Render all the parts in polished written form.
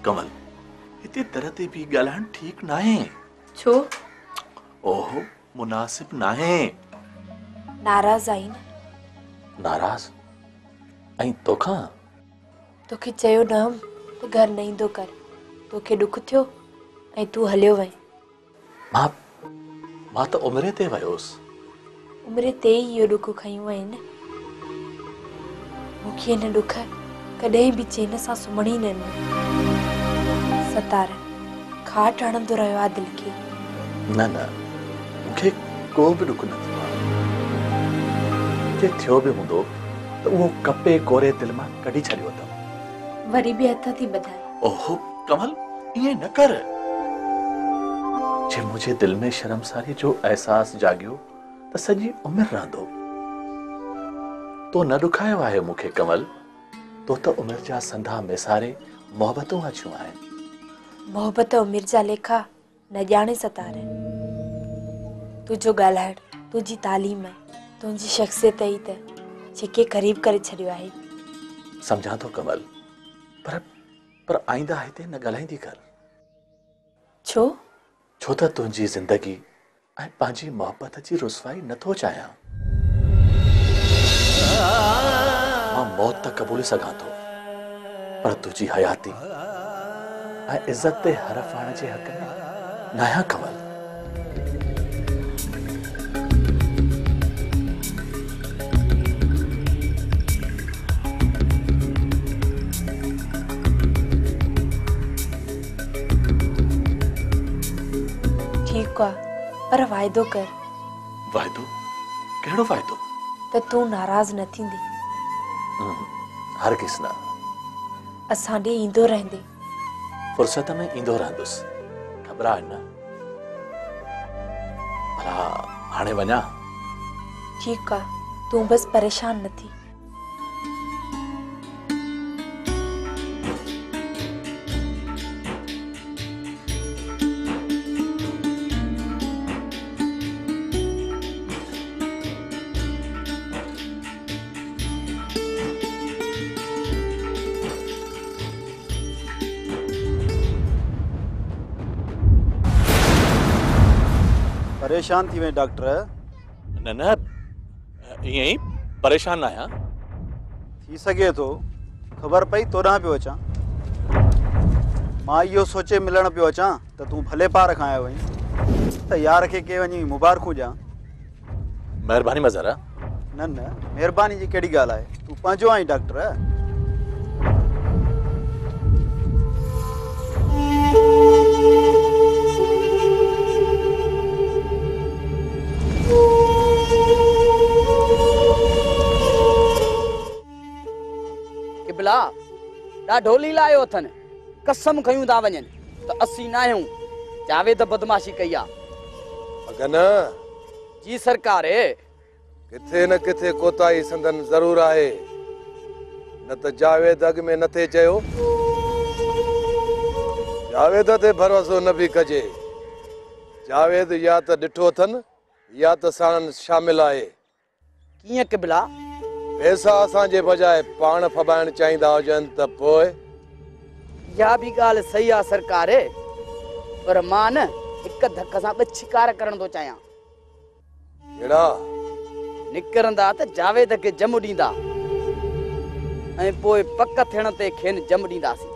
कमल इतने तरह ते भी गालान ठीक ना है। छो? ओहो मुनासिब ना है। नाराज आई न। नाराज आई तो खां तोखे चयो न हम तो घर न ईंदो कर। तोखे दुख थियो ऐं तू हलियो वहीं। मां तो उमरे ते वयोसि। उमरे ते ई इहो दुख खयूं आहिनि। मूंखे हिन दुख कॾहिं बि चैन सां सुम्हण ई न ॾिनो। सतार खाट हणंदो रहियो आहे दिलि खे। न न मूंखे को बि दुख न थियो आहे। जे थियो बि हूंदो त उहो कपे कोरे दिलि मां कढी छॾियो अथमि। वरी बि हथ थी ॿधाए। ओहो कमल ईअं न कर। जे मुंहिंजे दिलि में शर्मसारी जो एहसास जागियो त सॼी उमिरि रहंदो। तो न ॾुखायो आहे मूंखे कमल। तो त उमिरि जा संधा मिसारे मोहबतूं अचियूं आहिनि। मोहबत उमिरि जा लेखा न ॼाणे सतार। तुंहिंजो ॻाल्हाइणु तुंहिंजी तालीम तुंहिंजी शख़्सियत ई त जेके क़रीब करे छॾियो आहे। सम्झां थो कमल पर आईंदा हिते न ॻाल्हाईंदी कर। छो? छो त तुंहिंजी ज़िंदगी ऐं पंहिंजी मोहबत जी रुसवाई नथो चाहियां। मां मौत त क़बूल सघां थो पर तुंहिंजी हयाती ऐं इज़त ते हरफ आणण जे हक़ में न आहियां कमल। ठीक आहे पर वाइदो कर। वाइदो? कहिड़ो वाइदो? त तूं नाराज न थींदी। हरगिज़ न। असां ॾे ईंदो रहंदे। फुर्सत में ईंदो रहंदुसि। घबराए न। भला हाणे वञा? ठीकु आहे तूं बस परेशान न थी। परेशान थी वे डॉक्टर? न न ईअं ई परेशान न आहियां। थी सके तो खबर पई तोॾां पियो अचां। मां इहो सोचे मिलण पियो अचां त तूं भले पार खां आयो वहीं त यार खे के वञी मुबारकूं ॾियां। महिरबानी मज़ारा। न न महिरबानी जी कहिड़ी ॻाल्हि आहे। तूं पंहिंजो आहीं डॉक्टर। किबला ॾाढो लीलायो अथनि। कसम खयूं था वञनि त असीं न आहियूं। जावेद बदमाशी कई आहे। अगन जी सरकार किथे न किथे कोताही संदन ज़रूर आहे। न त जावेद अॻ में नथे चयो। जावेद ते भरोसो न बि कजे। जावेद या त ॾिठो अथनि या त साणनि शामिल आहे। कीअं किबला? पैसा असांजे बजाए पाण फबाइण चाहींदा हुजनि त पोइ? इहा बि ॻाल्हि सही आहे सरकार पर मां न हिक धक सां ॿ शिकार करण थो चाहियां। कहिड़ा? निकिरंदा त जावेद खे जम ॾींदा ऐं पोइ पक थियण ते खेनि जम ॾींदासीं।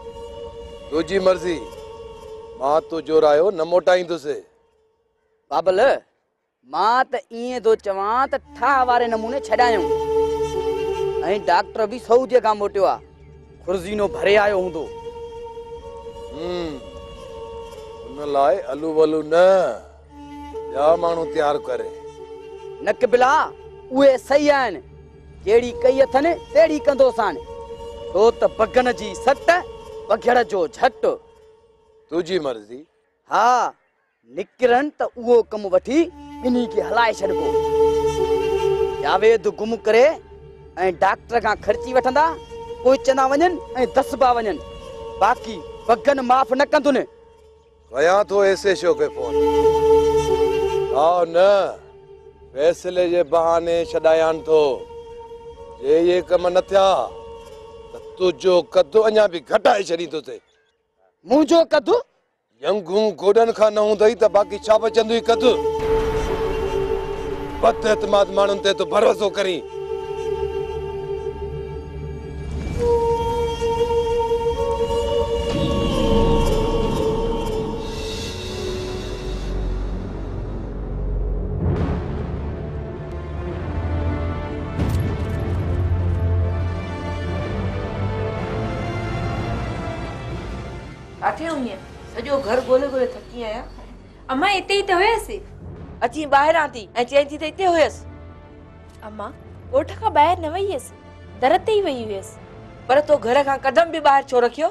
तुंहिंजी मर्ज़ी। मां तो जोरायो न मोटाईंदुसि। बाबल मां त ईअं थो चवां त ठाह वारे नमूने छॾायूं ऐं डॉक्टर बि सऊदीअ खां मोटियो आहे। खुर्ज़ीनो भरे आयो हूंदो। उन लाइ अलू वलू न ॿिया माण्हू तयारु करे। न किबला उहे सही आहिनि। जहिड़ी कई अथनि तहिड़ी कंदोसानि। छो त बगन जी सट बघड़ जो झट। तुंहिंजी मर्ज़ी। हा निकिरनि त उहो कमु वठी ॿिन्ही खे हलाए छॾिबो। जावेद गुम करे ऐं डॉक्टर खां ख़र्ची वठंदा पोइ चंदा वञनि ऐं दसबा वञनि। बाक़ी बगन माफ़ न कंदुनि। कयां थो ऐसे शो खे फोन। आओ न फैसले जे बहाने छॾायां थो। ये कम न थिया त तुंहिंजो कदु अञा बि घटाए छॾींदुसि। मुंहिंजो कदु यंगू गोडन खा न हूंदई त बाकी छा बचंदुई कदु बद एतमाद माण्हुनि ते तो भरोसो करी काथे हुई सॼो घर ॻोल्हे ॻोल्हे थकी आहियां। अम्मा हिते ई त हुयसि। अची ॿाहिरां थी ऐं चई थी त हिते हुयसि। अम्मा ॻोठ खां ॿाहिरि न वई हुयसि, दर ते ई वई हुयसि। पर तो घर खां कदम बि ॿाहिरि छो रखियो?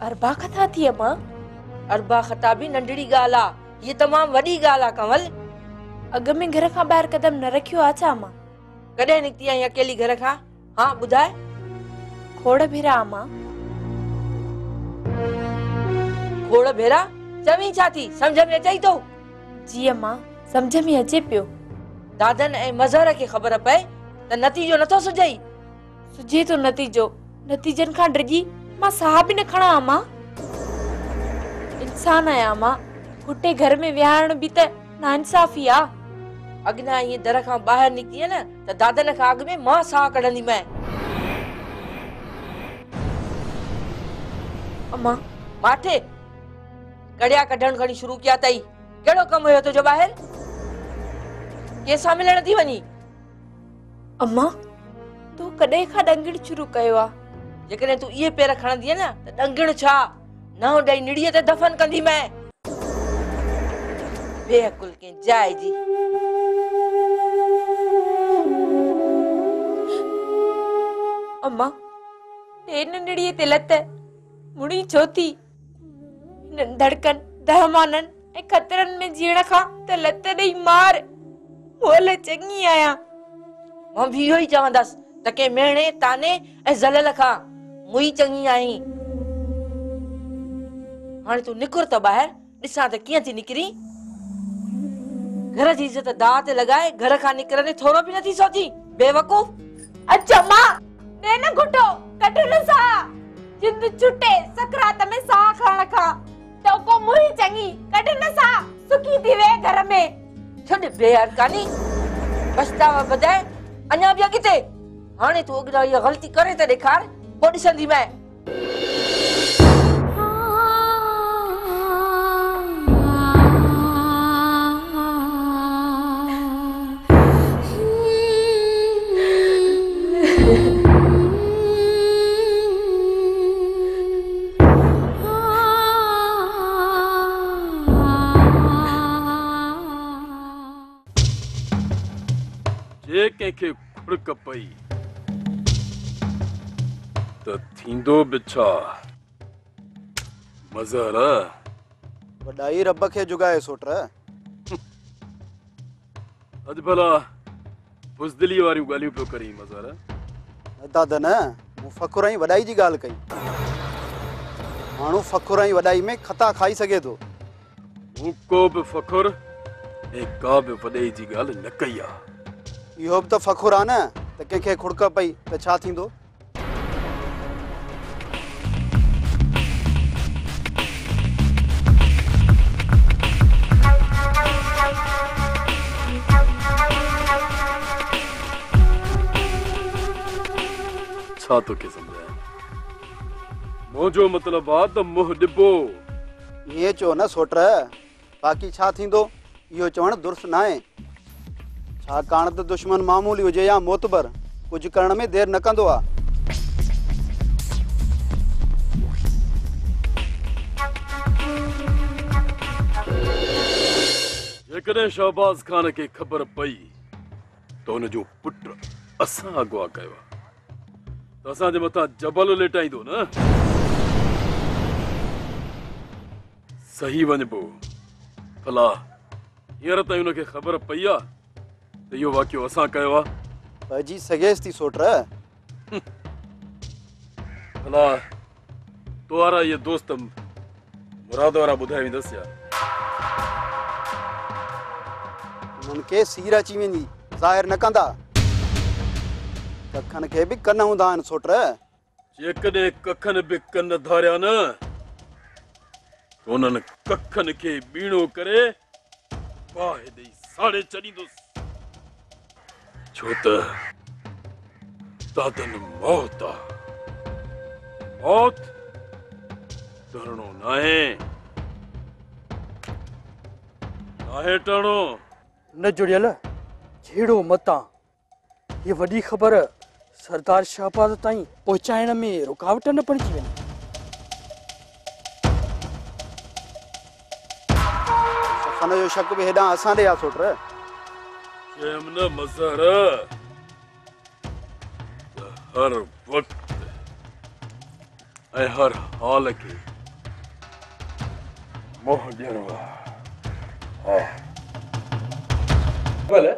अरबा ख़ता थी अम्मा। अरबा ख़ता बि नंढड़ी ॻाल्हि आहे, हीअ तमामु वॾी ॻाल्हि आहे कंवल। अॻ में घर खां ॿाहिरि कदम न रखियो आहे छा अम्मा? कॾहिं निकिती आहीं अकेली घर खां? हाँ ॿुधाए। खोड़ भेरा अम्मा। खोड़ भेरा चवी छा थी? समझ में अचई तो? जी अम्मा समझ में अचे पियो। दादन ऐं मज़हर खे ख़बर पए त नतीजो नथो सुझई। सुझे तो नतीजो, नतीजन खां डिॼी मां साह बि न खणा अम्मा। इंसान आहियां अम्मा, खुटे घर में विहारण बि त नाइंसाफ़ी आ। अॻिना ईअं दर खां ॿाहिरि निकिती न त दादन खां अॻु में मां साह कढंदी मैं। अम्मा माठे कड़िया कढण खणी शुरू किया तई। केड़ो कम हुयो तुझो ॿाहिरि? केसां मिलण थी वञी? अम्मा तूं कॾहिं खां ॾंगिण शुरू कयो आ? जेकॾहिं तूं इहे पेर खणंदी न त ॾंगिण छा न ॾेई निड़ीअ ते दफ़न कंदी मैं। बेअकुल के जाइ जी। अम्मा टेन निड़ीअ ते लत मुड़ी छो थी? धड़कन दहमानन ऐं खतरन में जीअण खां त लत ॾेई मार। मोल चङी आहियां। मां भी इहो ई चवंदसि त के मेणे ताने ऐं ज़लल खां मुई चङी आहीं। हाणे तूं निकुर त ॿाहिरि, ॾिसां त कीअं थी निकिरी। घर जी इज़त दाअ ते लॻाए घर खां निकिरंदे थोरो बि नथी सोची बेवकूफ़। अच्छा मां ने न घुटो कढ न साह। जिंद छुटे सकरात में साह खणण खां तो को मुई चङी कढ न साह। सुखी थी वे घर में। छॾ बेहरकानी, पछतावा बजाए अञा बि अॻिते। हाणे तूं अॻियां इहा ग़लती करे त ॾेखार, पोइ ॾिसंदी मैं। जे कंहिंखे खुड़क पई त थींदो बि छा? मज़हर वॾाई रब खे जुगाए सोट। अॼु भला बुज़दिली वारियूं ॻाल्हियूं पियो करी मज़हर। न दादा न, मूं फ़खुर ऐं वॾाई जी ॻाल्हि कई। माण्हू फ़खुर ऐं वॾाई में खता खाई सघे थो। मूं को बि फ़खुर ऐं का बि वॾाई जी ॻाल्हि न कई आहे। इहो बि त फ़खुर आहे न त कंहिंखे खुड़क पई त छा थींदो। छा तोखे सम्झायां? मुंहिंजो मतिलबु आहे त मुंहुं ॾिबो। ईअं चओ न सोट, बाक़ी छा थींदो इहो चवणु दुरुस्त न आहे। छाकाणि त दुश्मन मामूली हुजे या मोतबर, कुझु करण में देरि न कंदो आहे। जेकॾहिं शहबाज़ ख़ान खे ख़बर पई त हुनजो पुटु असां अॻुवा कयो आहे त असांजे मथां जबल लेटाईंदो न। सही वञिबो। भला हींअर ताईं हुनखे ख़बर पई आहे त इहो वाक़ियो असां कयो आहे? पइजी सघेसि थी सोट। भला तो वारा इहे दोस्त मुराद वारा ॿुधाए वेंदसि या? उन्हनि खे सीर अची वेंदी, ज़ाहिर न कंदा। कखनि खे बि कन हूंदा आहिनि सोट। जेकॾहिं कखनि बि कन धारिया न त उन्हनि कखनि खे बीणो करे बाहि ॾेई साड़े छॾींदुसि छो त दादन मौत आहे मौत डरणो नाहे टणो न जुड़ियल छेड़ो मतां ये वॾी ख़बर सरदार शहबाज ताईं पहुचाइण में रुकावट न पइजी वञे। सफ़न जो शक बि हेॾां असां ॾे आहे सोट चयमि न मज़हर त हर वक़्तु ऐं हर हाल खे मोह ॾियणो आहे भले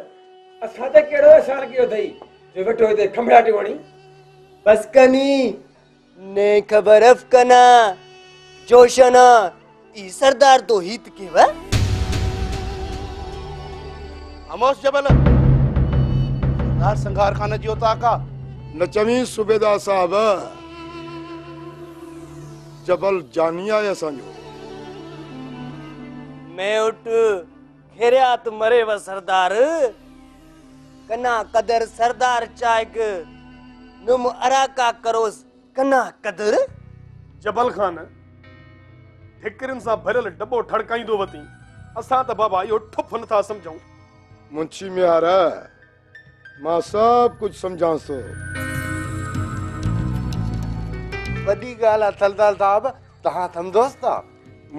असां ते कहिड़ो एहसान कयो अथई जो वेठो हिते खंभड़ाटी वणी बस कनी ने खबर अफकना जोशना ई सरदार तो हित के वा खामोश जबल सरदार संघार खान जो ताका न चवी सूबेदार साहब जबल जानिया है असांजो मैं उठ घेरियात मरे व सरदार कना कदर सरदार चायक नुम अराका करोस कना कदर जबल खान ठिकरिन सा भरल डब्बो ठड़काईंदो वती असां त बाबा यो ठुफ नथा समझूं मुंशी मियारा मां सब कुछ समझां सो वडी गाला थलदार साहब तहां थम दोस्ता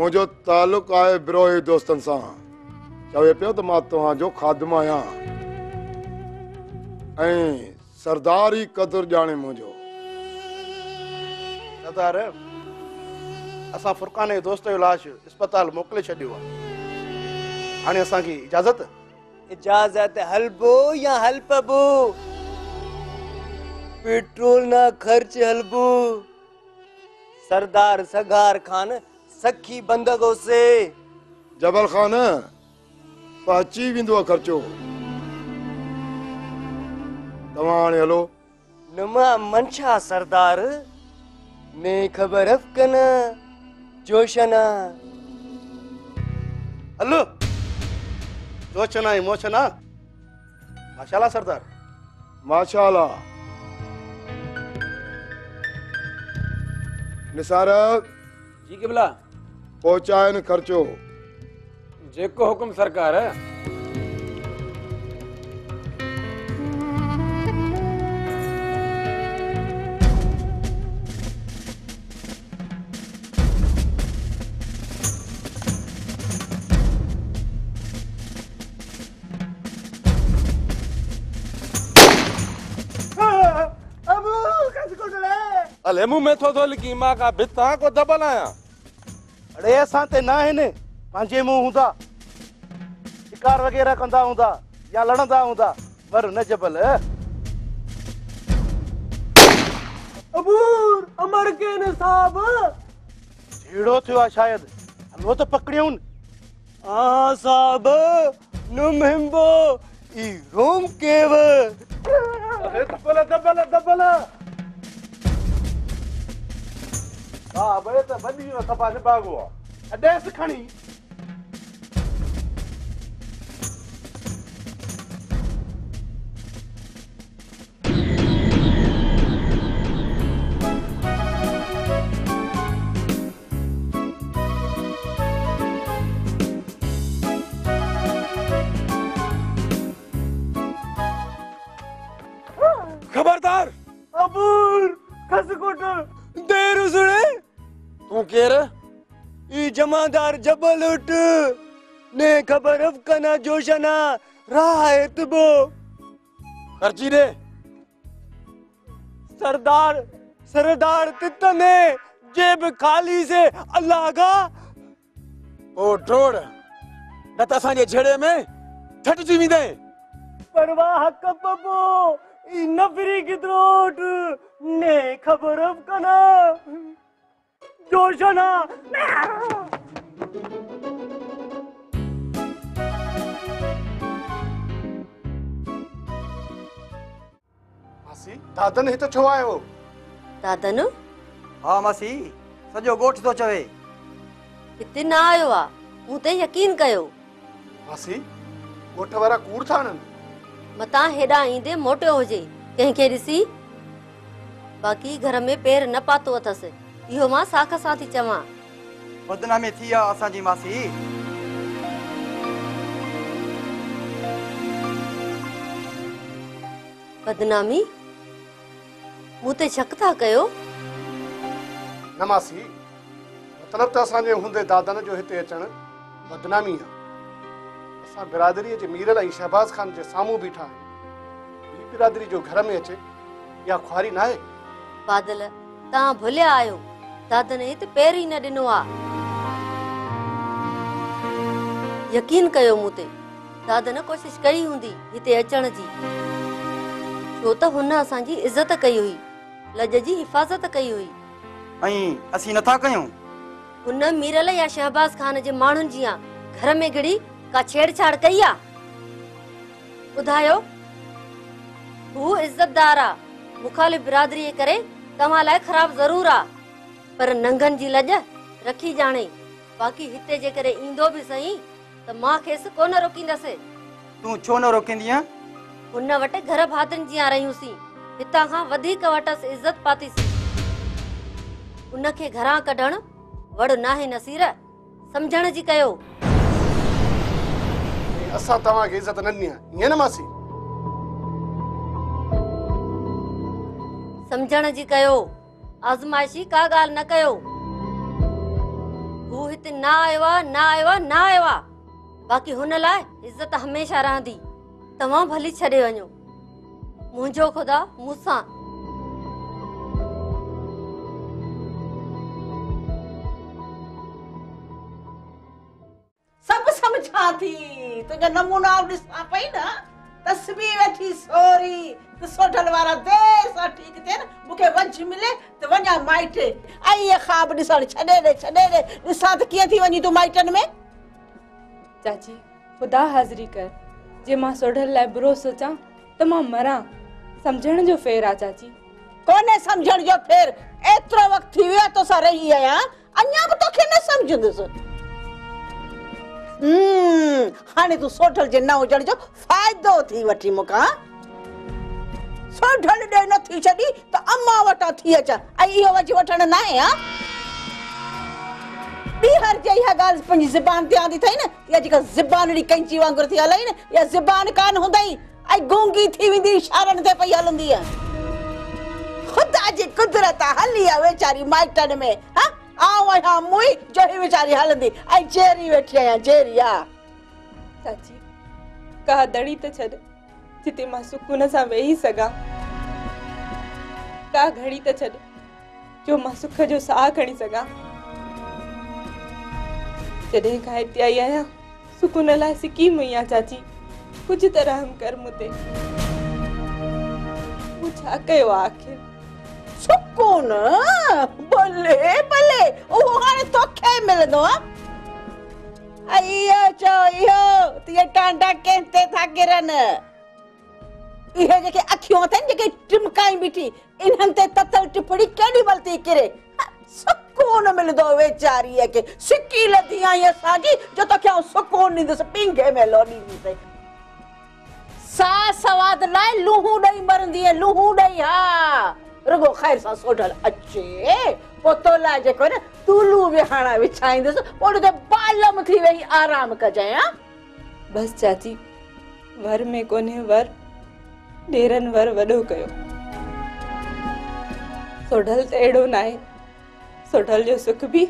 मुझो ताल्लुक आहे बिरोही दोस्तन सां चवे पियो त मां तव्हां जो खादम आहियां ऐं सरदार ई कदुर ॼाणे मुंहिंजो सरदार असां फुरकान जे दोस्त जो लाश अस्पताल मोकिले छॾियो आहे हाणे असांखे इजाज़त इजाजत हलबो या हलपबो पेट्रोल ना खर्च हलबो सरदार सगार खान सखी बंदगो से जबल खान पहुची वेंदो आहे ख़र्चो तव्हां हाणे हलो नुमा मंशा सरदार ने खबर अफकना जोशना हलो जोशना ही मोशना माशाल्लाह सरदार माशाल्लाह निसार जी किबला पहुचाइन ख़र्चो जेको हुकुम सरकार अले मुंह में थो लिखी मां का भिता को दबल आया अड़े असां ते ना है ने पंहिंजे मुंह हूंदा शिकार वग़ैरह कंदा हूंदा या लड़ंदा हूंदा पर न जबल अबूर अमर के न साहब झीड़ो थियो आहे शायद हलो त पकड़ियूं आ साहब नुम हिम्बो ई रोम केव अरे दबल दबल दबल हां बड़े त बंदी न सफा न भागो अडेस खणी खबरदार अबूर खसकोट देर सुने तू केर ई जमादार जबल उठ ने खबर अफकना जोशना राहत बो खर्ची दे सरदार सरदार तितने जेब खाली से अल्लाह का ओ ढोड़ न त असांजे झेड़े में ठटजी वेंदे परवाह कबो ई नफरी की त्रोट ने खबर अफकना जोशना मासी दादन हिते छो आयो दादन हाँ मासी सॼो ॻोठ थो चवे। हिते न आयो आ, मूं ते यकीन कयो। मासी ॻोठ वारा कूड़ था आहिनि। मतां हेॾां ईंदे मोटियो हुजे कंहिंखे ॾिसी। बाक़ी घर में पेर न पातो अथसि, इहो मां साख सां थी चवां। बदनामी थी आहे असांजी मासी। बदनामी? मूं ते शक था कयो? न मासी, मतलब त असांजे हूंदे दादन जो हिते अचण बदनामी आहे। असां बिरादरीअ जे मीरल ऐं शहबाज खान जे साम्हूं बीठा आहियूं। ॿी बिरादरी जो घर में अचे या ख्वारी न आहे। बादल तव्हां भुलिया आहियो, दादन हिते पैर ई न ॾिनो आहे। यकीन कयो मूं ते, दादन कोशिश कई हूंदी हिते अचण जी, छो त हुन असांजी इज़त कई हुई, लॼ जी हिफ़ाज़त कई हुई। ऐं असीं नथा कयूं। हुन मीरल या शहबाज खान जे माण्हुनि जी घर में गिड़ी का छेड़छाड़ कई आहे? ॿुधायो। हू इज़तदार आहे, मुखालिफ़ बिरादरी जे करे तव्हां लाइ ख़राब ज़रूर आहे, पर नंगन जी लॼ रखी ॼाणे। बाक़ी हिते जे करे ईंदो बि सही त मां खेसि कोन रोकींदसि। तूं छो न रोकींदीअं? हुन वटि घर भातियुनि जी रहियूंसीं, हितां खां वधीक वटसि इज़त पातीसीं। उनखे घरां कढण वड़ नाहे नसीर, समझण जी कयो। असां तव्हांखे इज़त न ॾिनी आहे, ईअं न मासी? समझण जी कयो, आज़माइशी का ॻाल्हि न कयो। हू हिते न आयो आहे, न आयो आहे, न आयो आहे। बाक़ी हुन लाइ इज़त हमेशह रहंदी। तव्हां भली छॾे वञो, मुंहिंजो ख़ुदा मूंसां। सब समझा थी, तुझे नमूना ॾिसां पई न, तस्वीर वेठी सोरी त सोढल वारा देर सां ठीक थिए न, मूंखे वंश मिले त वञा माइटे। ऐं ये ख़्वाब ॾिसण छॾे ॾे ॾिसां त कीअं थी वञी तूं माइटनि में। चाची खुदा हाज़िरी कर, जे मां सोढल लाइ बुरो सोचां त मां मरां। समझण जो फेर आहे चाची। कोने समझण जो फेर, एतिरो वक्त थी वियो तोसां रही आहियां, अञा बि तोखे न समझंदुसि। हाणे तूं सोढल जे न हुजण जो फ़ाइदो थी वठी मूंखां। सोढल ॾे नथी छॾी त अम्मा वटां थी अचां, ऐं इहो वठी वठण न आहे। ॿीहर जे इहा ॻाल्हि पंहिंजी ज़ुबान ते आंदी अथई न, इहा जेका ज़ुबान अहिड़ी कैंची वांगुरु थी हलई न, इहा ज़ुबान कान हूंदई, ऐं गूंगी थी वेंदी, इशारनि ते पई हलंदी आहे। ख़ुदा जी कुदरत हली आहे वेचारी माइटनि में। आऊं आहियां मुई जो ही वेचारी हलंदी, ऐं जेरी वेठी आहियां जेरिया। चाची का दड़ी त छॾ जिते मां सुकून सां वेही सघां, का घड़ी त छॾ जो मां सुख जो साह खणी सघां। जॾहिं खां हिते आई आहियां सुकून लाइ सिकी मुई आहियां। चाची कुझु त रहम कर मूं ते। मूं छा कयो आहे आख़िर? सुकून भले भले उहो हाणे तोखे मिलंदो। इहो चओ इहो तीअं टांडा कंहिंते था किरनि। इहे जेके अखियूं अथनि जेके टिमकाई बीठी, इन्हनि ते ततल टिपड़ी केॾी महिल थी किरे। सुकून मिलंदो वेचारीअ खे। सिकी लधी आई असांजी जो तोखे आउं सुकून ॾींदुसि, पिंगे में लो ॾींदुसि। सा सवाद लाइ लूहूं ॾेई मरंदी, लूहूं ॾेई। हा रुगो ख़ैर सां सोढल अचे, पोइ तो लाइ जेको न तूलू विहाणा विछाईंदुसि, पोइ ते बालम थी वेही आराम कजांइ। बस चाची, वर में कोन्हे वर, ॾेरनि वर वॾो कयो। सोढल त अहिड़ो न आहे, सोढल जो सुख बि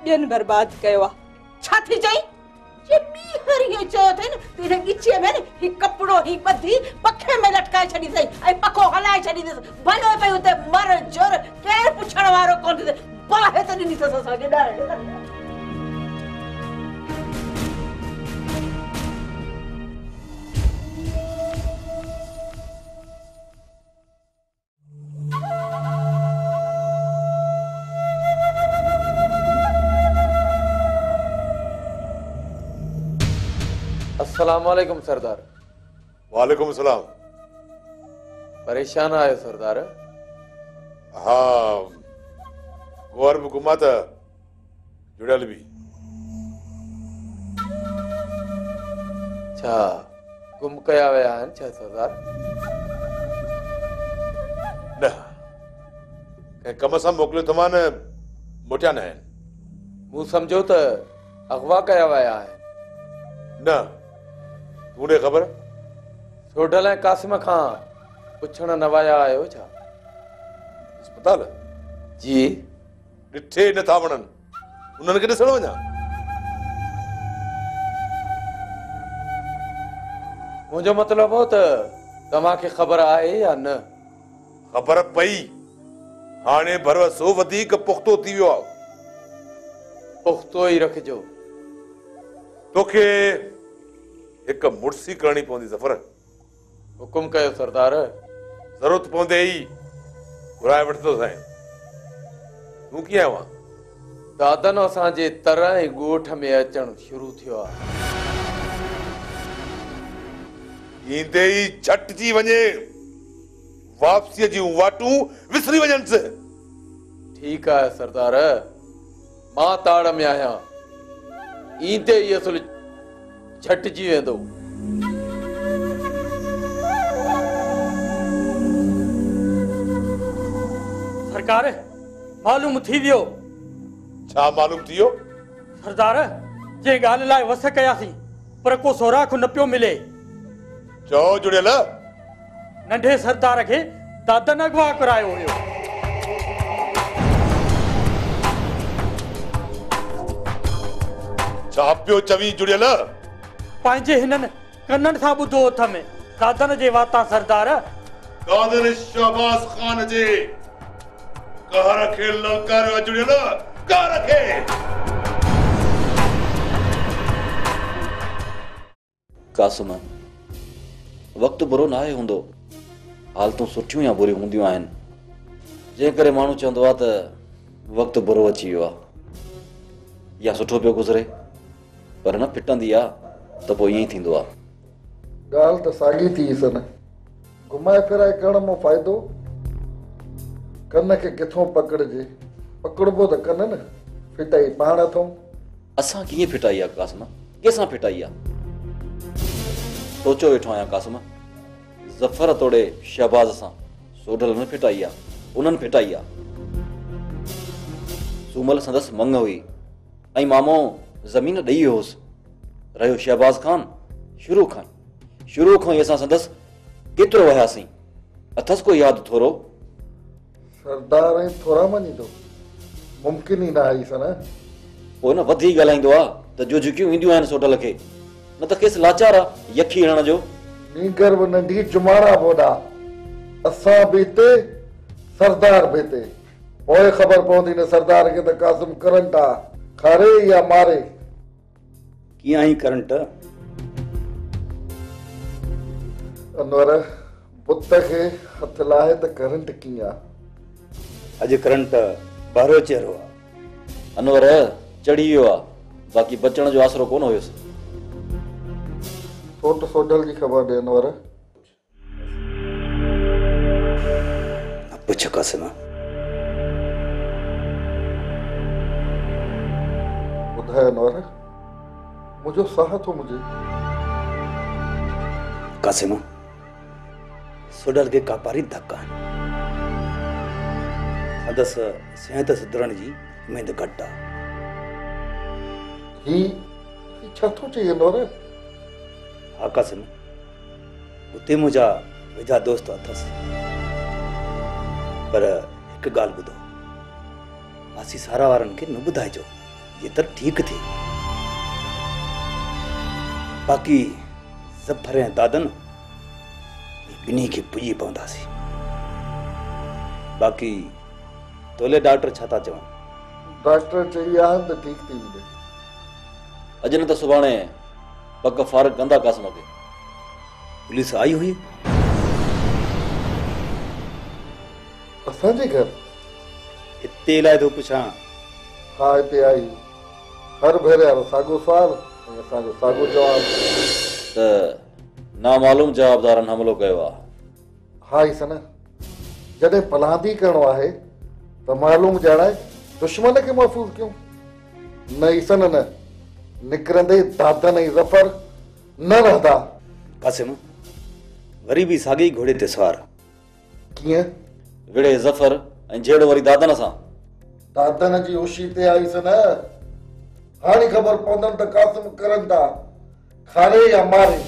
ॿियनि बर्बाद कयो आहे। छा थी चई? जे ॿीहर इहो चयो अथई न, तुंहिंजे ॻिचीअ में न ही कपिड़ो ही ॿधी पखे में लटकाए छॾींदई ऐं पखो हलाए छॾींदसि। भले पई हुते मर जुर, केरु पुछण वारो कोन थी। बाहि त ॾिनी अथसि असांखे ॾाढी। अस्सलाम वालेकुम सरदार। वालेकुम सलाम। परेशान आयो सरदार? हाँ हुकुम आहे त जुड़ियल बि। छा गुम कया विया आहिनि छा सरदार? न, कंहिं कम सां मोकिलियो तव्हां न, मोटिया न आहिनि। मूं सम्झो त अगवा कया विया आहिनि। न, तूं ॾे ख़बर? सोढल ऐं कासिम खां पुछण न विया आहियो छा? अस्पताल? जी। ॾिठे नथा वणनि, उन्हनि खे ॾिसण वञा? मुंहिंजो मतिलबु हो त तव्हांखे ख़बर आहे या न? ख़बर पई, हाणे भरवसो वधीक पुख़्तो थी वियो आहे। पुख़्तो ई रखिजो। तोखे हिकु मुड़सी करणी पवंदी ज़फ़र। हुकुम कयो सरदार। ज़रूरत पवंदे ई घुराए वठंदो साईं। तूं कीअं आयो आहे? दादन असांजे तरह ई ॻोठ में अचणु शुरू थियो आहे। ईंदे ई छटिजी वञे, वापसीअ जूं वाटूं विसरी वञनि। ठीकु आहे सरदार, मां ताड़ में आहियां। ईंदे ई असुल छटिजी वेंदो। सरकार, मालूम थी वियो। छा मालूम थी वियो? सरदार, जे ॻाल्हि लाइ वस कयासीं पर को सोराख़ न पियो मिले। चओ जुड़ियल। नंढे सरदार खे दादन अगवा करायो हुयो। छा पियो चवी जुड़ियल? पंहिंजे हिननि कननि सां ॿुधो अथ में दादन जे वाता सरदार। दादन शहबाज ख़ान जे कहर खे ललकारियो जुड़ियल, कहर खे। कासिम, वक़्तु बुरो न आहे हूंदो, हालतूं सुठियूं या बुरियूं हूंदियूं आहिनि। जंहिं करे माण्हू चवंदो आहे त वक़्तु बुरो अची वियो आहे या सुठो पियो गुज़रे, पर न फिटंदी आहे त पोइ ईअं ई थींदो आहे। ॻाल्हि त साॻी थी सन, घुमाए फिराए करण में फ़ाइदो। कन खे किथों पकड़जे, पकड़बो त कन न, फिटाई पाण अथऊं। असां कीअं फिटाई आहे कासिम? कंहिंसां फिटाई आहे? सोचो वेठो आहियां कासिम, ज़फ़र तोड़े शहबाज़ सां सोढल न फिटाई आहे, उन्हनि फिटाई आहे। सूमल संदसि मंग हुई ऐं मामो ज़मीन ॾेई वियोसि। रहियो शहबाज़ ख़ान, शुरू खां ई असां संदसि केतिरो वियासीं। अथसि को यादि थोरो? सरदार ऐं थोरा मञींदो, मुमकिन ई न आई सन। पोइ न वधीक ॻाल्हाईंदो आहे त जो झुकियूं ईंदियूं आहिनि सोढल खे, न त खेसि लाचार आहे यखी हणण जो। नीगर बि नंढी जुमाड़ा बोॾा, असां बि हिते सरदार बि हिते। पोइ ख़बर पवंदी न सरदार खे त कासिम करंट आहे, खारे या मारे। कीअं आई करंट? अनवर, बुत खे हथ लाहे त करंट कीअं आहे? अॼु करंट बारो चेरो आहे। अनवर चढ़ी वियो आहे, बाक़ी बचण जो आसरो कोन हुयुसि। सोट सोढल जी ख़बर ॾे अनवर। पुछ कासिम। ॿुधाए अनवर, मुंहिंजो साह थो मुंहिंजे। कासिम, सोढल खे कापारी धक्का आहिनि। संदसि सिहत सुधरण जी उमेद घटि आहे। ही छा थो चई अनवर? हा कासिम, उते मुंहिंजा वेझा दोस्त अथसि, पर हिकु ॻाल्हि ॿुधो, आसी सारा वारनि खे न ॿुधाइजो, ये त ठीकु थी। बाक़ी ज़फ़र ऐं दादन ॿिन्ही खे पुॼी पवंदासीं। बाक़ी तोले डॉक्टर छा था चवनि? डॉक्टर चई आहे त ठीकु थी वेंदे। अॼु न त सुभाणे पक फारग कंदा कासिम खे। पुलिस आई हुई असांजे घर? हिते लाइ थो पुछां। हा, हिते आई। हर भेरे वारो साॻियो सुवाल ऐं असांजो साॻियो जवाबु। त नामालूम जवाबदारनि हमिलो कयो आहे। हा ई सन, जॾहिं पलांदी करणो आहे त मालूम ॼाणाए दुश्मन खे महफ़ूज़ कयूं? न ईसन न निकिरंदे दादन ऐं ज़फ़र न रहंदा। कासिम वरी बि साॻी घोड़े ते सवार। कीअं? विड़े ज़फ़र ऐं जहिड़ो वरी दादन सां। दादन जी होशी ते आईस न। हाणे ख़बर पवंदनि त कासिम करनि था खारे या मारे।